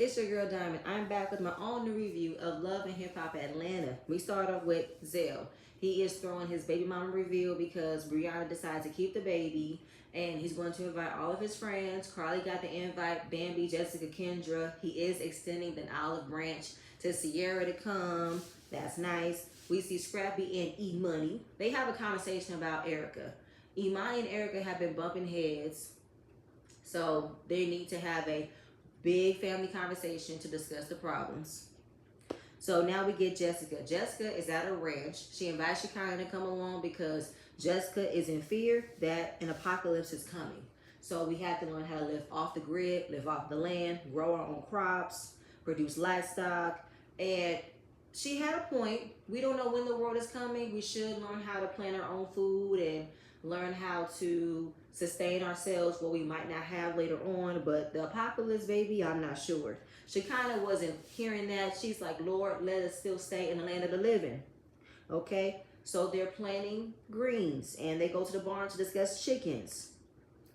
It's your girl Diamond. I'm back with my own new review of Love and Hip Hop Atlanta. We start off with Zell. He is throwing his baby mama reveal because Brianna decided to keep the baby, and he's going to invite all of his friends. Carly got the invite, Bambi, Jessica, Kendra. He is extending the olive branch to Sierra to come. That's nice. We see Scrappy and E-Money. They have a conversation about Erica. Imani and Erica have been bumping heads, so they need to have a big family conversation to discuss the problems. So now we get Jessica. Jessica is at a ranch. She invites Shekinah to come along because Jessica is in fear that an apocalypse is coming. So we have to learn how to live off the grid, live off the land, grow our own crops, produce livestock. And she had a point. We don't know when the world is coming. We should learn how to plant our own food and learn how to sustain ourselves what we might not have later on. But the apocalypse, baby, I'm not sure. She kind of wasn't hearing that. She's like, Lord, let us still stay in the land of the living. Okay, so they're planting greens and they go to the barn to discuss chickens.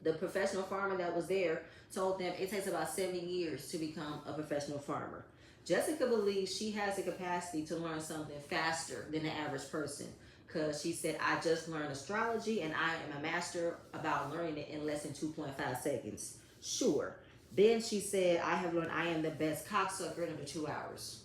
The professional farmer that was there told them it takes about 70 years to become a professional farmer. Jessica believes she has the capacity to learn something faster than the average person, because she said, I just learned astrology and I am a master about learning it in less than 2.5 seconds. Sure. Then she said, I have learned I am the best cocksucker in under 2 hours.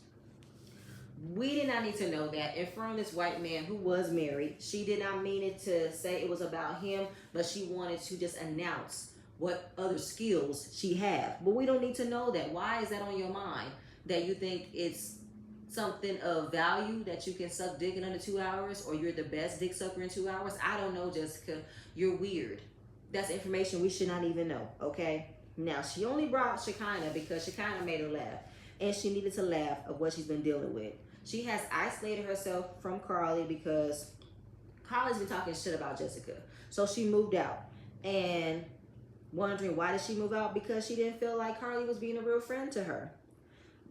We did not need to know that in front of this white man who was married. She did not mean it to say it was about him, but she wanted to just announce what other skills she have. But we don't need to know that. Why is that on your mind? That you think it's something of value that you can suck dick in under 2 hours, or you're the best dick sucker in 2 hours? I don't know, Jessica. You're weird. That's information we should not even know, okay? Now, she only brought Shekinah because Shekinah made her laugh, and she needed to laugh of what she's been dealing with. She has isolated herself from Carly because Carly's been talking shit about Jessica. So she moved out, and wondering why did she move out? Because she didn't feel like Carly was being a real friend to her.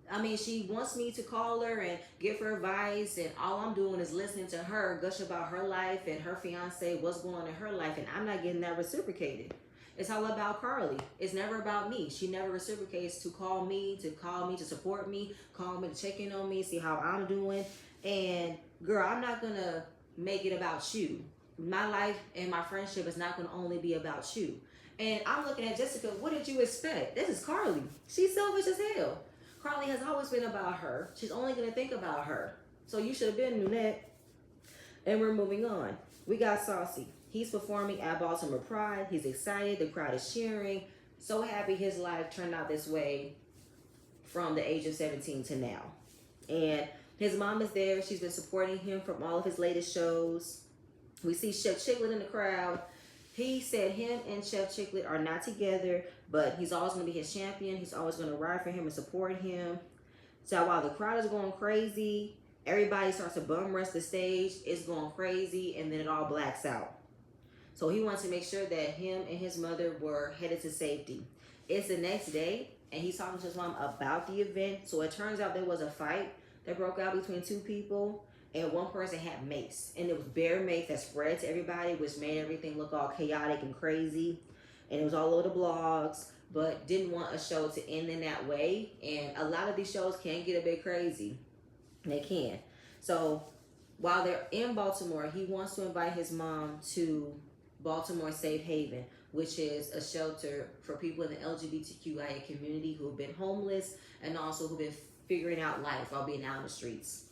I mean, she wants me to call her and give her advice, and all I'm doing is listening to her gush about her life and her fiance, what's going on in her life, and I'm not getting that reciprocated. It's all about Carly. It's never about me. She never reciprocates to call me, to support me, call me to check in on me, see how I'm doing. And girl, I'm not gonna make it about you. My life and my friendship is not gonna only be about you. And I'm looking at Jessica, what did you expect? This is Carly. She's selfish as hell. Carly has always been about her. She's only going to think about her. So you should have been knew that. And we're moving on. We got Saucy. He's performing at Baltimore Pride. He's excited. The crowd is cheering. So happy his life turned out this way from the age of 17 to now. And his mom is there. She's been supporting him from all of his latest shows. We see Chef Chiclet in the crowd. He said him and Chef Chiclet are not together, but he's always going to be his champion. He's always going to ride for him and support him. So while the crowd is going crazy, everybody starts to bum rush the stage. It's going crazy, and then it all blacks out. So he wants to make sure that him and his mother were headed to safety. It's the next day, and he's talking to his mom about the event. So it turns out there was a fight that broke out between two people. And one person had mace, and it was bare mace that spread to everybody, which made everything look all chaotic and crazy. And it was all over the blogs, but didn't want a show to end in that way. And a lot of these shows can get a bit crazy. They can. So while they're in Baltimore, he wants to invite his mom to Baltimore Safe Haven, which is a shelter for people in the LGBTQIA community who have been homeless and also who've been figuring out life while being out in the streets.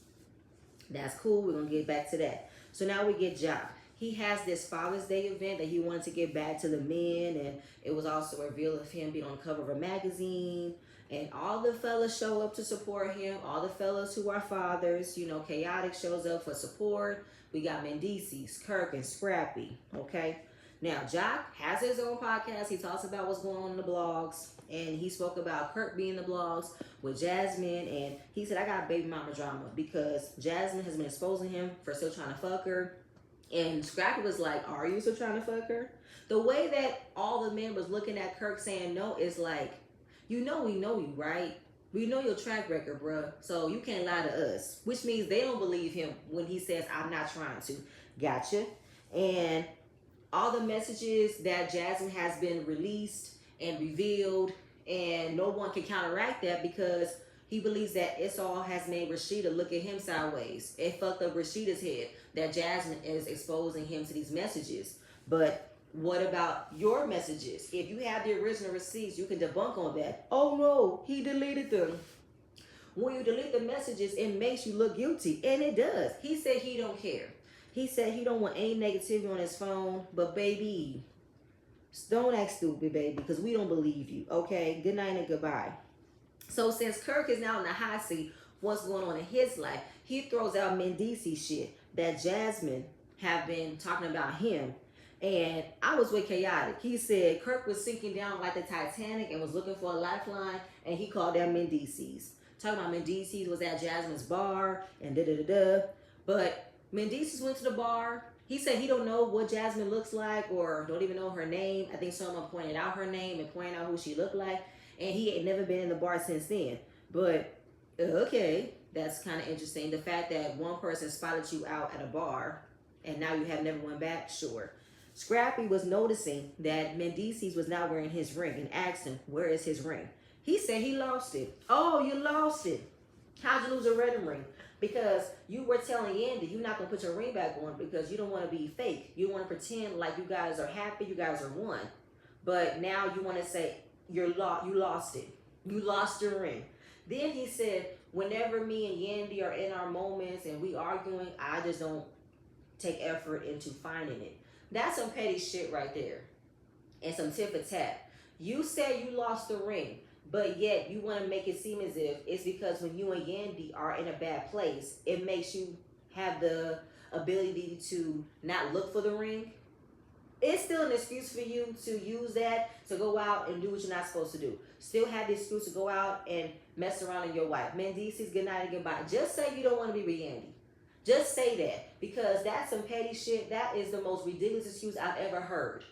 That's cool. We're going to get back to that. So now we get Joc. He has this Father's Day event that he wanted to give back to the men. And it was also a reveal of him being on the cover of a magazine. And all the fellas show up to support him. All the fellas who are fathers. You know, Chaotic shows up for support. We got Mendices, Kirk, and Scrappy. Okay. Now, Joc has his own podcast. He talks about what's going on in the blogs. And he spoke about Kirk being in the blogs with Jasmine. And he said, I got baby mama drama because Jasmine has been exposing him for still trying to fuck her. And Scrappy was like, are you still trying to fuck her? The way that all the men was looking at Kirk saying no is like, you know we know you, right? We know your track record, bruh. So you can't lie to us. Which means they don't believe him when he says, I'm not trying to. Gotcha. And all the messages that Jasmine has been released and revealed And no one can counteract that because he believes that it's all has made Rashida look at him sideways. It fucked up Rashida's head that Jasmine is exposing him to these messages. But what about your messages? If you have the original receipts, you can debunk on that. Oh no, he deleted them. When you delete the messages, it makes you look guilty, and it does. He said he don't care. He said he don't want any negativity on his phone, but baby, don't act stupid, baby, because we don't believe you, okay? Good night and goodbye. So since Kirk is now in the hot seat, what's going on in his life, he throws out Mendici shit that Jasmine have been talking about him. And I was with Chaotic. He said Kirk was sinking down like the Titanic and was looking for a lifeline, and he called them Mendici's. Talking about Mendici was at Jasmine's bar and da-da-da-da. But Mendici went to the bar. He said he don't know what Jasmine looks like or don't even know her name. I think someone pointed out her name and pointed out who she looked like. And he ain't never been in the bar since then. But, okay, that's kind of interesting. The fact that one person spotted you out at a bar and now you have never went back, sure. Scrappy was noticing that Mendici was not wearing his ring and asked him, where is his ring? He said he lost it. Oh, you lost it. How'd you lose a wedding ring? Because you were telling Yandy you're not going to put your ring back on because you don't want to be fake. You want to pretend like you guys are happy, you guys are one. But now you want to say you lost it. You lost your ring. Then he said, whenever me and Yandy are in our moments and we arguing, I just don't take effort into finding it. That's some petty shit right there. And some tip for tat. You said you lost the ring, but yet you want to make it seem as if it's because when you and Yandy are in a bad place, it makes you have the ability to not look for the ring. It's still an excuse for you to use that to go out and do what you're not supposed to do. Still have the excuse to go out and mess around with your wife. Mendici's good night and goodbye. Just say you don't want to be with Yandy. Just say that, because that's some petty shit. That is the most ridiculous excuse I've ever heard.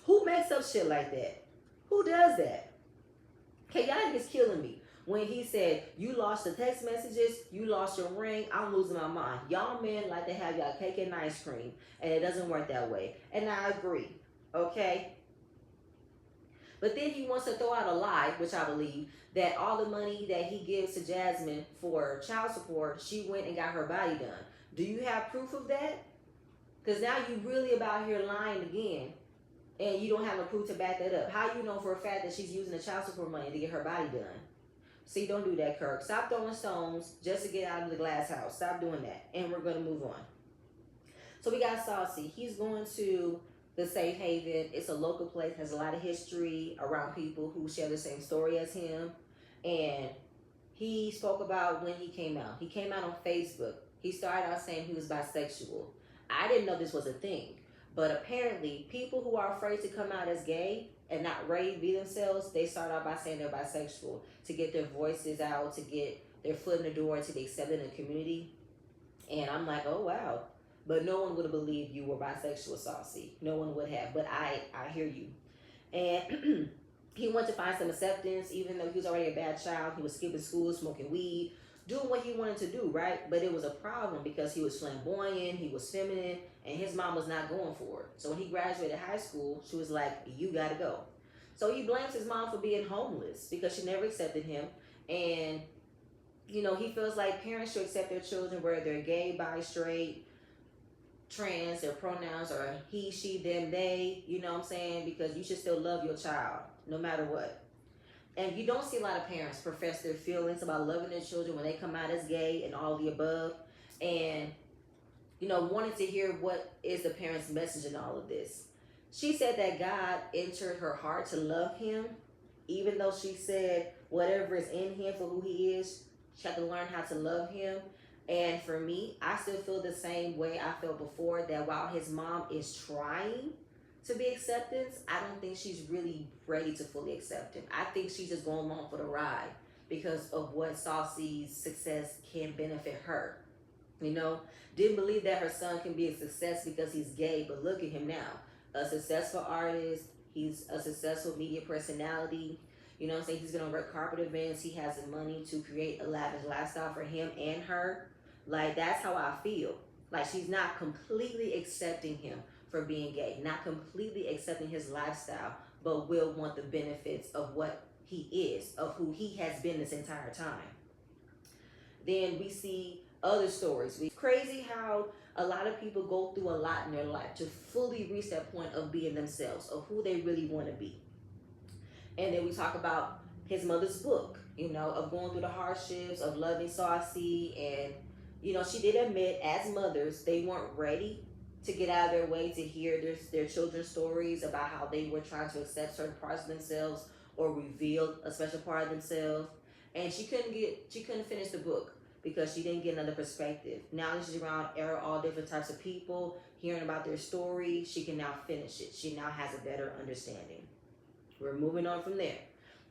Who makes up shit like that? Who does that? Chaotic is killing me. When he said, you lost the text messages, you lost your ring, I'm losing my mind. Y'all men like to have y'all cake and ice cream, and it doesn't work that way. And I agree, okay? But then he wants to throw out a lie, which I believe, that all the money that he gives to Jasmine for child support, she went and got her body done. Do you have proof of that? Because now you really about here lying again, and you don't have no proof to back that up. How you know for a fact that she's using the child support money to get her body done? See, don't do that, Kirk. Stop throwing stones just to get out of the glass house. Stop doing that. And we're going to move on. So we got Saucy. He's going to the Safe Haven. It's a local place. Has a lot of history around people who share the same story as him. And he spoke about when he came out. He came out on Facebook. He started out saying he was bisexual. I didn't know this was a thing. But apparently, people who are afraid to come out as gay and not ready to be themselves, they start out by saying they're bisexual to get their voices out, to get their foot in the door, to be accepted in the community. And I'm like, oh, wow. But no one would have believed you were bisexual, Saucy. No one would have. But I hear you. And he wanted to find some acceptance, even though he was already a bad child. He was skipping school, smoking weed, doing what he wanted to do, right? But it was a problem because he was flamboyant, he was feminine, and his mom was not going for it. So when he graduated high school, she was like, you gotta go. So he blames his mom for being homeless because she never accepted him. And, you know, he feels like parents should accept their children, whether they're gay, bi, straight, trans, their pronouns are he, she, them, they, you know what I'm saying? Because you should still love your child, no matter what. And you don't see a lot of parents profess their feelings about loving their children when they come out as gay and all the above. And, you know, wanting to hear what is the parent's message in all of this. She said that God entered her heart to love him, even though she said whatever is in him for who he is, she had to learn how to love him. And for me, I still feel the same way I felt before, that while his mom is trying to be acceptance, I don't think she's really ready to fully accept him. I think she's just going along for the ride because of what Saucy's success can benefit her. You know, didn't believe that her son can be a success because he's gay, but look at him now. A successful artist, he's a successful media personality. You know what I'm saying? He's been on red carpet events. He has the money to create a lavish lifestyle for him and her. Like, that's how I feel. Like, she's not completely accepting him for being gay, not completely accepting his lifestyle, but will want the benefits of what he is, of who he has been this entire time. Then we see other stories. It's crazy how a lot of people go through a lot in their life to fully reach that point of being themselves, of who they really want to be. And then we talk about his mother's book, of going through the hardships of loving Saucy. And, she did admit, as mothers, they weren't ready to get out of their way to hear their children's stories about how they were trying to accept certain parts of themselves or reveal a special part of themselves. And she couldn't finish the book because she didn't get another perspective. Now that she's around all different types of people, hearing about their story, she can now finish it. She now has a better understanding. We're moving on from there.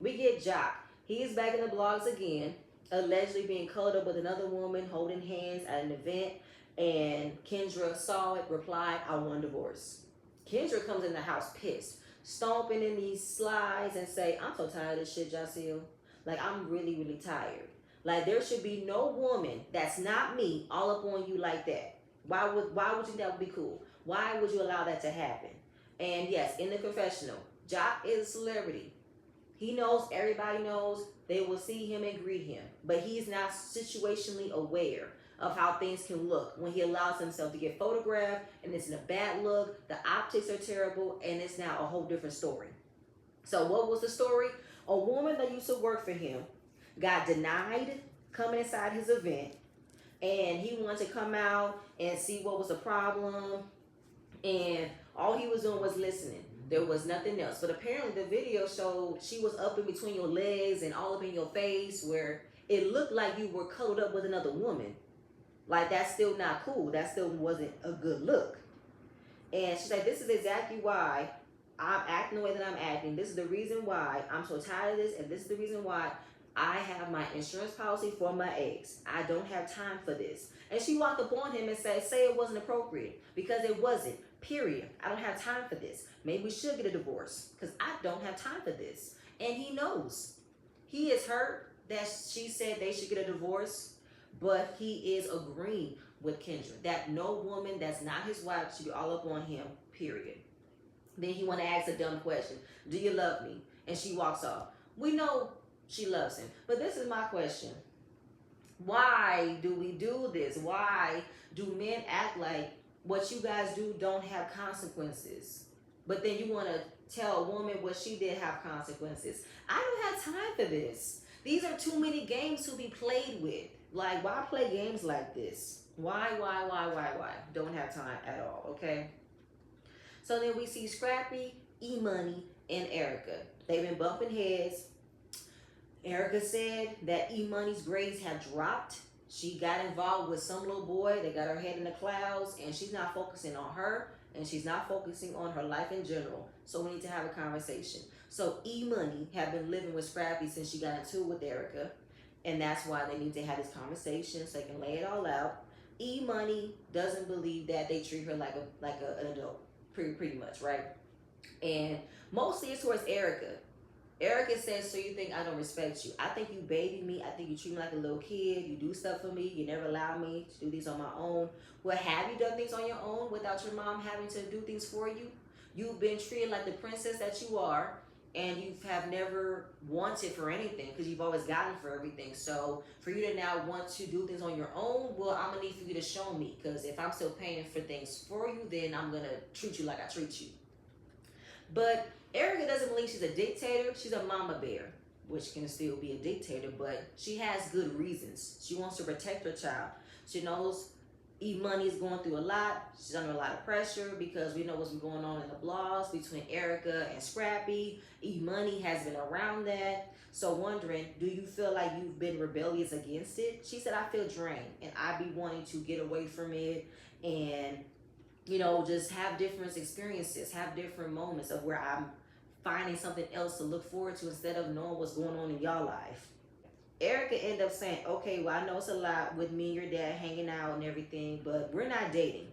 We get Joc. He is back in the blogs again, allegedly being cuddled up with another woman, holding hands at an event. And Kendra saw it, replied, "I want divorce." Kendra comes in the house pissed, stomping in these slides and say, "I'm so tired of this shit, Jaceel. Like, I'm really, really tired. Like, there should be no woman that's not me all up on you like that. Why would you think that would be cool? Why would you allow that to happen?" And yes, in the confessional, Joc is a celebrity. He knows, everybody knows, they will see him and greet him. But he's not situationally aware of how things can look when he allows himself to get photographed and it's in a bad look, the optics are terrible, and it's now a whole different story. So what was the story? A woman that used to work for him got denied coming inside his event, and he wanted to come out and see what was the problem, and all he was doing was listening. There was nothing else. But apparently the video showed she was up in between your legs and all up in your face, where it looked like you were cuddled up with another woman. Like, that's still not cool. That still wasn't a good look. And she's like, "This is exactly why I'm acting the way that I'm acting. This is the reason why I'm so tired of this. And this is the reason why I have my insurance policy for my eggs. I don't have time for this." And she walked up on him and said, "Say it wasn't appropriate," because it wasn't. Period. I don't have time for this. Maybe we should get a divorce because I don't have time for this. And he knows. He is hurt that she said they should get a divorce, but he is agreeing with Kendra that no woman that's not his wife should be all up on him, period. Then he want to ask a dumb question. "Do you love me?" And she walks off. We know she loves him. But this is my question. Why do we do this? Why do men act like what you guys do don't have consequences? But then you want to tell a woman what she did have consequences. I don't have time for this. These are too many games to be played with. Like, why play games like this? Why? Don't have time at all, okay? So then we see Scrappy, E-Money, and Erica. They've been bumping heads. Erica said that E-Money's grades have dropped. She got involved with some little boy. They got her head in the clouds, and she's not focusing on her, and she's not focusing on her life in general. So we need to have a conversation. So E-Money have been living with Scrappy since she got into it with Erica, and that's why they need to have this conversation so they can lay it all out. E-Money doesn't believe that they treat her like an adult, pretty much, right? And mostly it's towards Erica. Erica says, "So you think I don't respect you? I think you baby me. I think you treat me like a little kid. You do stuff for me. You never allow me to do these on my own." Well, have you done things on your own without your mom having to do things for you? You've been treated like the princess that you are, and you have never wanted for anything because you've always gotten for everything. So for you to now want to do things on your own, well, I'm going to need for you to show me, because if I'm still paying for things for you, then I'm going to treat you like I treat you. But Erica doesn't believe she's a dictator. She's a mama bear, which can still be a dictator, but she has good reasons. She wants to protect her child. She knows E-Money is going through a lot. She's under a lot of pressure because we know what's been going on in the blogs between Erica and Scrappy. E-Money has been around that. So wondering, do you feel like you've been rebellious against it? She said, "I feel drained and I be wanting to get away from it and, just have different experiences, have different moments of where I'm finding something else to look forward to instead of knowing what's going on in y'all life." Erica ended up saying, "Okay, well, I know it's a lot with me and your dad hanging out and everything, but we're not dating."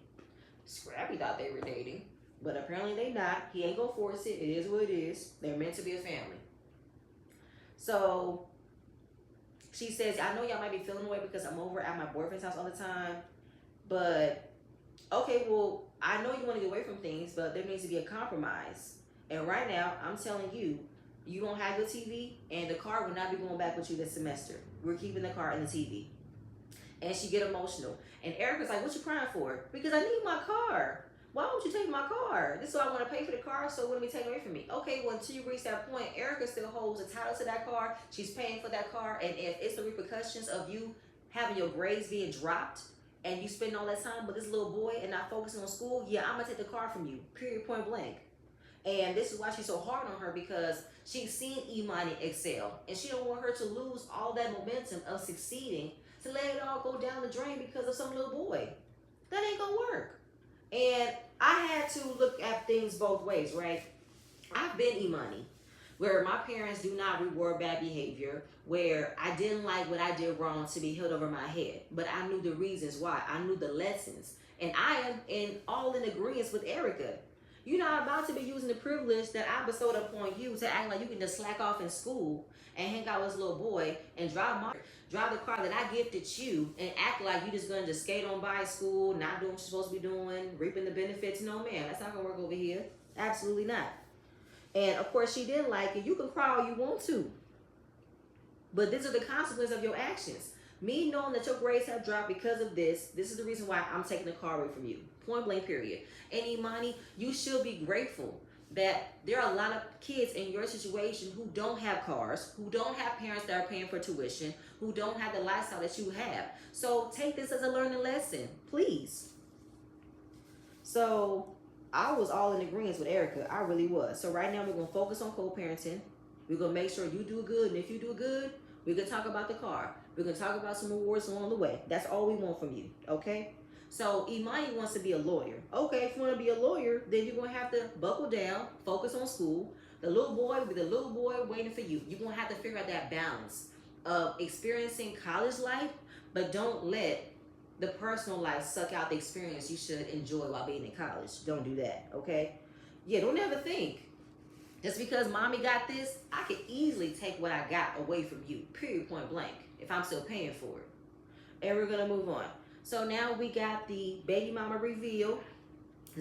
Scrappy thought they were dating, but apparently they not. He ain't gonna force it. It is what it is. They're meant to be a family. So she says, "I know y'all might be feeling away because I'm over at my boyfriend's house all the time, but okay, well, I know you want to get away from things, but there needs to be a compromise. And right now, I'm telling you, you don't have your TV, and the car will not be going back with you this semester. We're keeping the car and the TV. And she get emotional. And Erica's like, what you crying for? Because I need my car. Why won't you take my car? This is why I want to pay for the car, so it wouldn't be taken away from me. Okay, well, until you reach that point, Erica still holds the title to that car. She's paying for that car. And if it's the repercussions of you having your grades being dropped and you spend all that time with this little boy and not focusing on school, yeah, I'm going to take the car from you, period, point blank. And this is why she's so hard on her, because she's seen Imani excel. And she don't want her to lose all that momentum of succeeding, to let it all go down the drain because of some little boy. That ain't gonna work. And I had to look at things both ways, right? I've been Imani, where my parents do not reward bad behavior, where I didn't like what I did wrong to be held over my head. But I knew the reasons why. I knew the lessons. And I am all in agreement with Erica. You're not about to be using the privilege that I bestowed upon you to act like you can just slack off in school and hang out with this little boy and drive the car that I gifted you and act like you just gonna just skate on by school, not doing what you're supposed to be doing, reaping the benefits. No, man, that's not gonna work over here. Absolutely not. And of course, she didn't like it. You can cry all you want to, but these are the consequences of your actions. Me knowing that your grades have dropped because of this is the reason why I'm taking the car away from you. Point blank, period. And Imani, you should be grateful that there are a lot of kids in your situation who don't have cars, who don't have parents that are paying for tuition, who don't have the lifestyle that you have. So take this as a learning lesson, please. So I was all in agreement with Erica. I really was. So right now we're going to focus on co-parenting. We're going to make sure you do good. And if you do good, we're going to talk about the car. We're going to talk about some awards along the way. That's all we want from you, okay? So Imani wants to be a lawyer. Okay, if you want to be a lawyer, then you're going to have to buckle down, focus on school. The little boy will be the little boy waiting for you. You're going to have to figure out that balance of experiencing college life, but don't let the personal life suck out the experience you should enjoy while being in college. Don't do that, okay? Yeah, don't ever think, just because mommy got this, I could easily take what I got away from you, period, point blank, if I'm still paying for it. And we're going to move on. So now we got the baby mama reveal.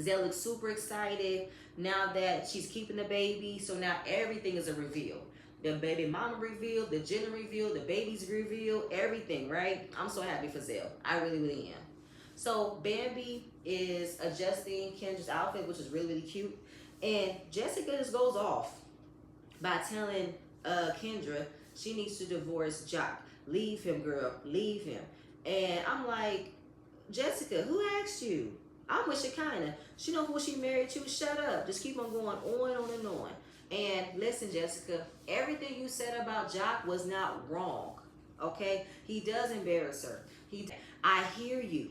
Zell looks super excited now that she's keeping the baby. So now everything is a reveal. The baby mama reveal, the gender reveal, the baby's reveal, everything, right? I'm so happy for Zell. I really, really am. So Bambi is adjusting Kendra's outfit, which is really, really cute. And Jessica just goes off by telling Kendra she needs to divorce Joc. Leave him, girl. Leave him. And I'm like, Jessica, who asked you? I'm with Shekinah. She know who she married to. Shut up. Just keep on going on and on. And listen, Jessica, everything you said about Joc was not wrong. Okay? He does embarrass her. I hear you.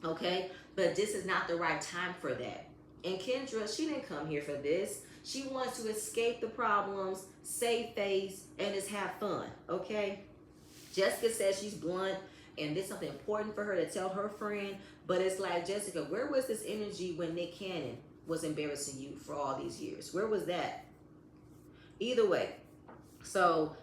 Okay? But this is not the right time for that. And Kendra, she didn't come here for this. She wants to escape the problems, save face, and just have fun. Okay? Jessica says she's blunt, and this is something important for her to tell her friend. But it's like, Jessica, where was this energy when Nick Cannon was embarrassing you for all these years? Where was that? Either way. So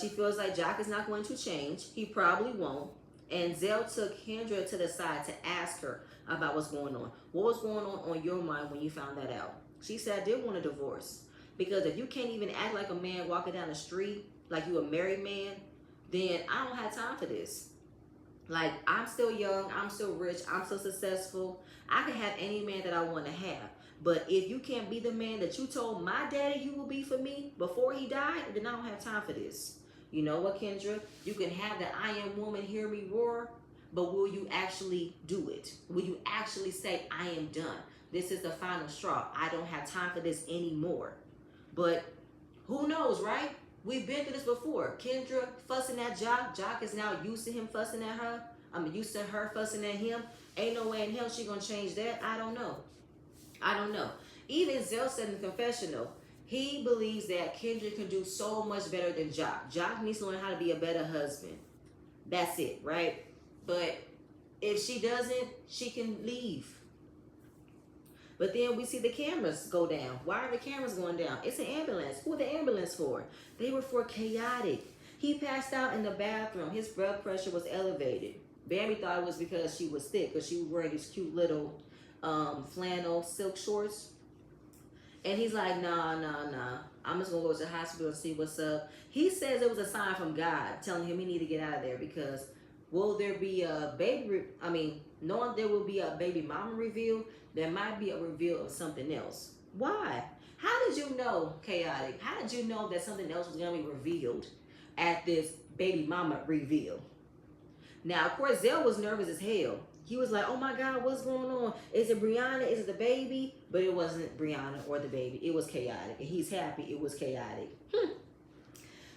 she feels like Joc is not going to change. He probably won't. And Zell took Kendra to the side to ask her about what's going on. What was going on your mind when you found that out? She said, I did want a divorce. Because if you can't even act like a man walking down the street, like you a married man, then I don't have time for this. Like, I'm still young, I'm still rich, I'm still successful. I can have any man that I want to have. But if you can't be the man that you told my daddy you will be for me before he died, then I don't have time for this. You know what, Kendra? You can have the I am woman hear me roar, but will you actually do it? Will you actually say, I am done? This is the final straw. I don't have time for this anymore. But who knows, right? We've been through this before. Kendra fussing at Joc. Joc is now used to him fussing at her. I'm used to her fussing at him. Ain't no way in hell she gonna change that. I don't know. I don't know. Even Zell said in the confessional, he believes that Kendra can do so much better than Joc. Joc needs to learn how to be a better husband. That's it, right? But if she doesn't, she can leave. But then we see the cameras go down. Why are the cameras going down? It's an ambulance. Who are the ambulance for? They were for chaotic. He passed out in the bathroom. His blood pressure was elevated. Bambi thought it was because she was thick, because she was wearing these cute little flannel silk shorts. And he's like, nah, nah, nah. I'm just gonna go to the hospital and see what's up. He says it was a sign from God telling him he need to get out of there because will there be a knowing there will be a baby mama reveal, there might be a reveal of something else. Why? How did you know, chaotic? How did you know that something else was gonna be revealed at this baby mama reveal? Now, of course, Zell was nervous as hell. He was like, oh my God, what's going on? Is it Brianna? Is it the baby? But it wasn't Brianna or the baby. It was chaotic. And he's happy it was chaotic.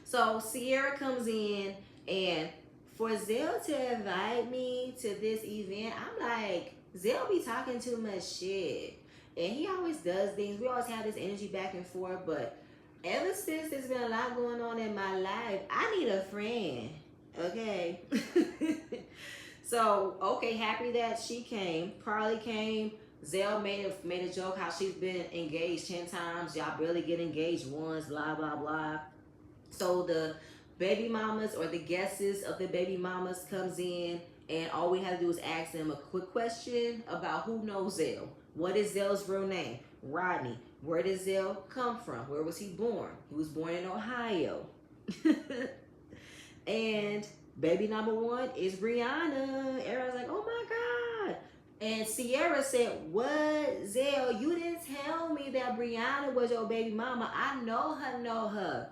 So Sierra comes in, and for Zell to invite me to this event, I'm like, Zell be talking too much shit. And he always does things. We always have this energy back and forth. But ever since there's been a lot going on in my life, I need a friend. Okay. So, okay, happy that she came. Carly came. Zell made a joke how she's been engaged 10 times. Y'all barely get engaged once, blah, blah, blah. So the baby mamas or the guesses of the baby mamas comes in, and all we have to do is ask them a quick question about who knows Zell. What is Zell's real name? Rodney. Where did Zell come from? Where was he born? He was born in Ohio. And baby number one is Brianna. Everyone's like, oh my God. And Sierra said, what? Zell, you didn't tell me that Brianna was your baby mama. I know her.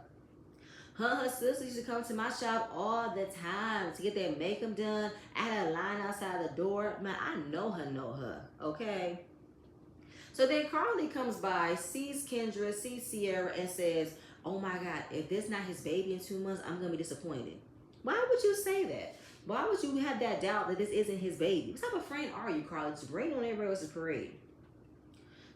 Her sister used to come to my shop all the time to get their makeup done. I had a line outside the door. Man, I know her. Okay? So then Carly comes by, sees Kendra, sees Sierra, and says, oh my God, if this not his baby in 2 months, I'm going to be disappointed. Why would you say that? Why would you have that doubt that this isn't his baby? What type of friend are you, Carly? Just rain on everybody else's parade.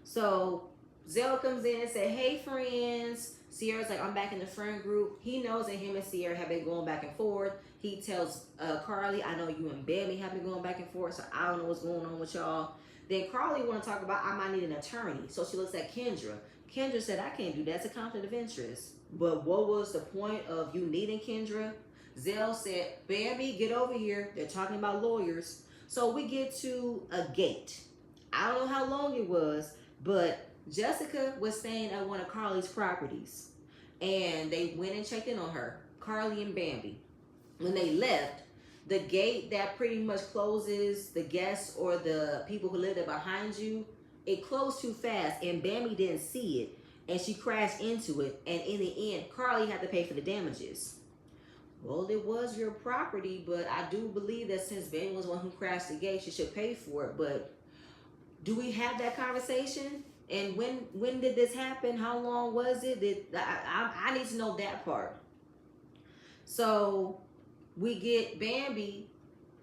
So Zell comes in and said, hey, friends. Sierra's like, I'm back in the friend group. He knows that him and Sierra have been going back and forth. He tells Carly, I know you and Bambi have been going back and forth, so I don't know what's going on with y'all. Then Carly want to talk about, I might need an attorney. So she looks at Kendra. Kendra said, I can't do that. It's a conflict of interest. But what was the point of you needing Kendra? Zell said, Bambi, get over here. They're talking about lawyers. So we get to a gate. I don't know how long it was, but Jessica was staying at one of Carly's properties. And they went and checked in on her, Carly and Bambi. When they left, the gate that pretty much closes the guests or the people who live there behind you, it closed too fast and Bambi didn't see it and she crashed into it, and in the end Carly had to pay for the damages. Well, it was your property, but I do believe that since Bambi was the one who crashed the gate, she should pay for it. But do we have that conversation? And when did this happen? How long was it? I need to know that part. So we get Bambi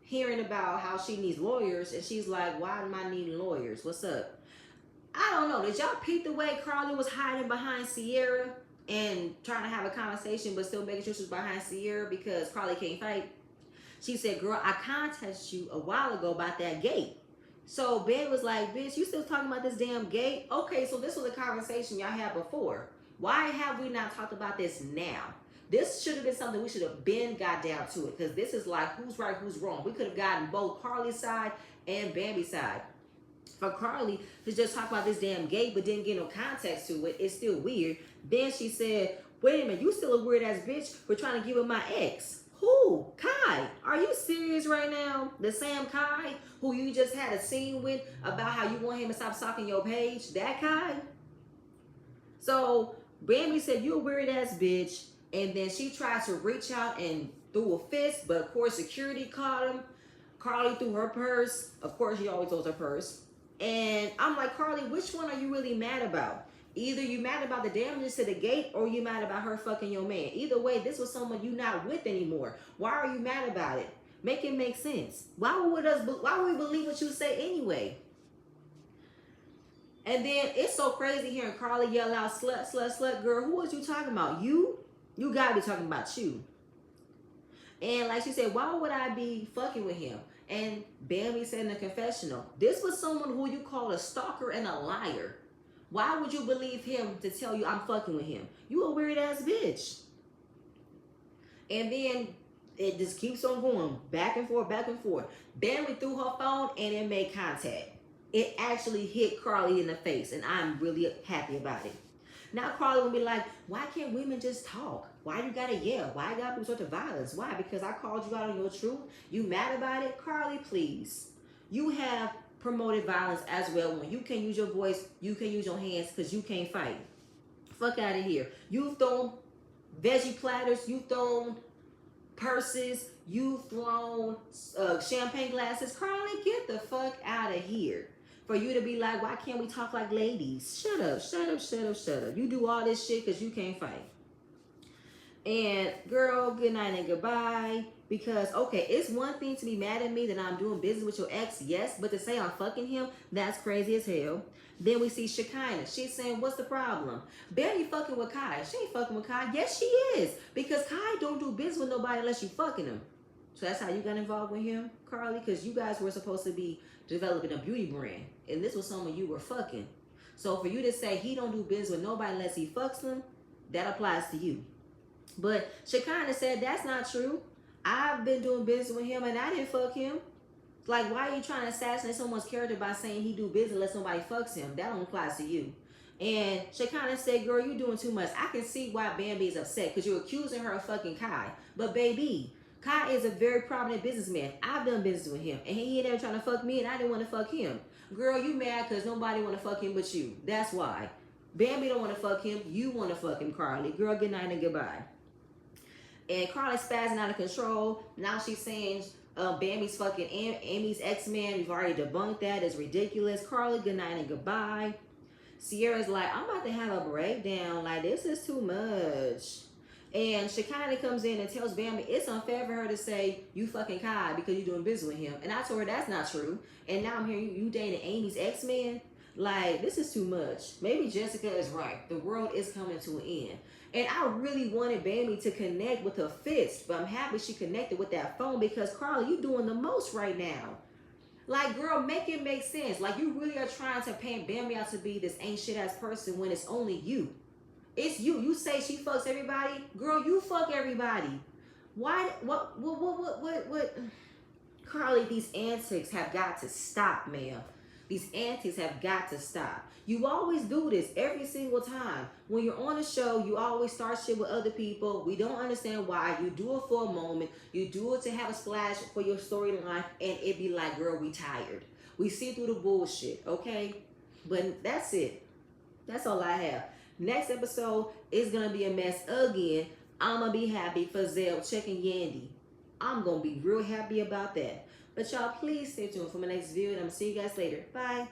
hearing about how she needs lawyers, and she's like, why am I needing lawyers? What's up? I don't know. Did y'all peep the way Carly was hiding behind Sierra and trying to have a conversation, but still making sure she was behind Sierra because Carly can't fight? She said, girl, I contacted you a while ago about that gate. So Ben was like, bitch, you still talking about this damn gate? Okay, so this was a conversation y'all had before. Why have we not talked about this now? This should have been something we should have been got down to it, because this is like who's right, who's wrong. We could have gotten both Carly's side and Bambi's side. For Carly to just talk about this damn gate but didn't get no context to it, it's still weird. Then she said, wait a minute, you still a weird ass bitch for trying to get with my ex. Who? Kai. Are you serious right now? The same Kai who you just had a scene with about how you want him to stop stalking your page? That Kai? So Bambi said, you a weird ass bitch. And then she tried to reach out and threw a fist, but of course security caught him. Carly threw her purse. Of course, she always throws her purse. And I'm like, Carly, which one are you really mad about? Either you mad about the damages to the gate or you mad about her fucking your man. Either way, this was someone you not with anymore. Why are you mad about it? Make it make sense. Why would we believe what you say anyway? And then it's so crazy hearing Carly yell out, slut, slut, slut, girl. Who was you talking about? You? You gotta be talking about you. And like she said, why would I be fucking with him? And Bambi said in the confessional, this was someone who you call a stalker and a liar. Why would you believe him to tell you I'm fucking with him? You a weird ass bitch. And then it just keeps on going back and forth, back and forth. Bambi threw her phone and it made contact. It actually hit Carly in the face, and I'm really happy about it. Now Carly will be like, why can't women just talk? Why you gotta yell? Why you gotta resort to violence? Why? Because I called you out on your truth? You mad about it? Carly, please. You have promoted violence as well. When you can use your voice, you can use your hands because you can't fight. Fuck out of here. You've thrown veggie platters, you've thrown purses, you've thrown champagne glasses. Carly, get the fuck out of here. For you to be like, why can't we talk like ladies? Shut up, shut up, shut up, shut up. You do all this shit because you can't fight. And girl, good night and goodbye. Because, okay, it's one thing to be mad at me that I'm doing business with your ex, yes, but to say I'm fucking him, that's crazy as hell. Then we see Shekinah. She's saying, what's the problem? Barry fucking with Kai. She ain't fucking with Kai. Yes, she is. Because Kai don't do business with nobody unless you fucking him. So that's how you got involved with him, Carly? Because you guys were supposed to be developing a beauty brand. And this was someone you were fucking. So for you to say he don't do business with nobody unless he fucks them, that applies to you. But Shekinah said that's not true. I've been doing business with him and I didn't fuck him. Like, why are you trying to assassinate someone's character by saying he do business unless somebody fucks him? That don't apply to you. And Shekinah said, girl, you doing too much. I can see why Bambi is upset because you're accusing her of fucking Kai. But baby, Kai is a very prominent businessman. I've done business with him. And he ain't ever trying to fuck me and I didn't want to fuck him. Girl, you mad because nobody want to fuck him but you. That's why. Bambi don't want to fuck him. You want to fuck him, Carly. Girl, good night and goodbye. And Carly's spazzing out of control. Now she's saying Bambi's fucking Amy's ex-man. We've already debunked that. It's ridiculous. Carly, good night and goodbye. Sierra's like, I'm about to have a breakdown. Like, this is too much. And Shekinah comes in and tells Bambi it's unfair for her to say you fucking Kai because you're doing business with him. And I told her that's not true. And now I'm hearing you dating Amy's ex-man. Like, this is too much. Maybe Jessica is right. The world is coming to an end. And I really wanted Bambi to connect with her fist, but I'm happy she connected with that phone because, Carla, you doing the most right now. Like, girl, make it make sense. Like, you really are trying to paint Bambi out to be this ain't shit ass person when it's only you. It's you. You say she fucks everybody. Girl, you fuck everybody. Why? What? Carly, these antics have got to stop, ma'am. These antics have got to stop. You always do this every single time. When you're on a show, you always start shit with other people. We don't understand why. You do it for a moment. You do it to have a splash for your storyline, and it be like, girl, we tired. We see through the bullshit, okay? But that's it. That's all I have. Next episode is going to be a mess again. I'm going to be happy for Zell checking Yandy. I'm going to be real happy about that. But y'all, please stay tuned for my next video, and I'm going to see you guys later. Bye.